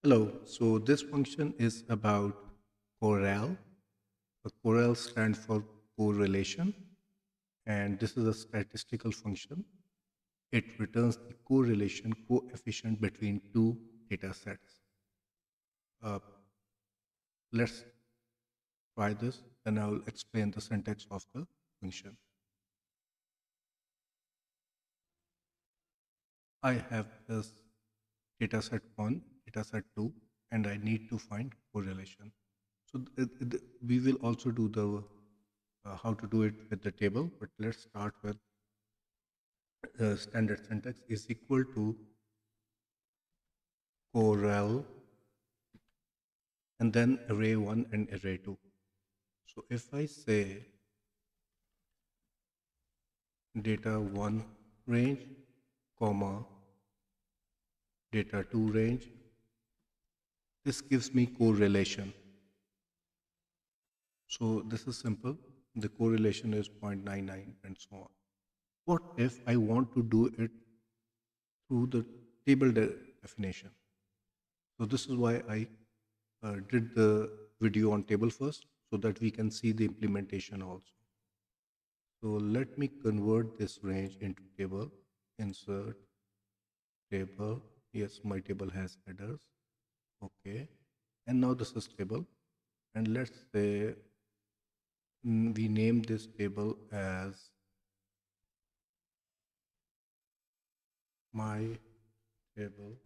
Hello, so this function is about CORREL. The CORREL stands for correlation, and this is a statistical function. It returns the correlation coefficient between two data sets. Uh, let's try this, and I'll explain the syntax of the function. I have this data set 1, data set 2, and I need to find correlation. So we will also do the how to do it with the table, but let's start with standard syntax is equal to CORREL and then array 1 and array 2. So if I say data 1 range, comma, data 2 range, this gives me correlation. So this is simple. The correlation is 0.99 and so on. What if I want to do it through the table definition? So this is why I did the video on table first, so that we can see the implementation also. So let me convert this range into table, insert table. Yes, my table has headers. Okay. And now this is table. And let's say we name this table as my table.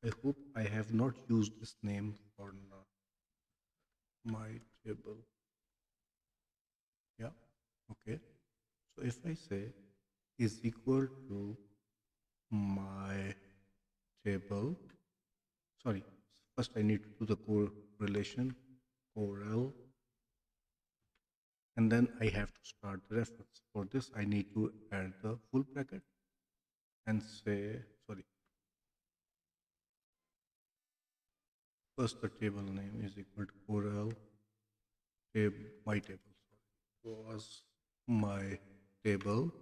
I hope I have not used this name for now. My table. Yeah. Okay. So if I say is equal to my table, sorry, first I need to do the correlation, CORREL, and then I have to start the reference. For this, I need to add the full bracket and say, sorry, first the table name is equal to CORREL, my table, sorry, was my table,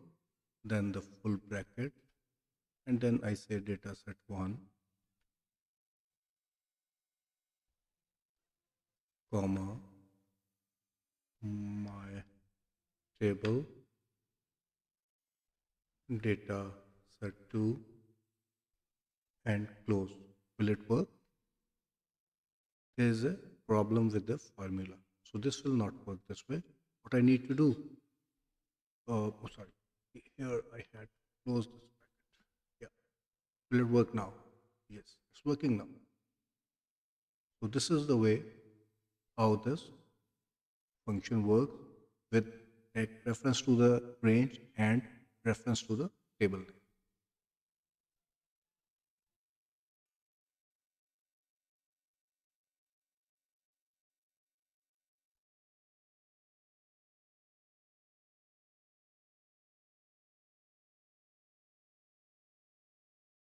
then the full bracket, and then I say data set 1, comma, my table, data set 2, and close. Will it work? There is a problem with the formula. So this will not work this way. What I need to do, oh sorry, here I had closed this bracket. Yeah. Will it work now? Yes, it's working now. So this is the way how this function works with a reference to the range and reference to the table name.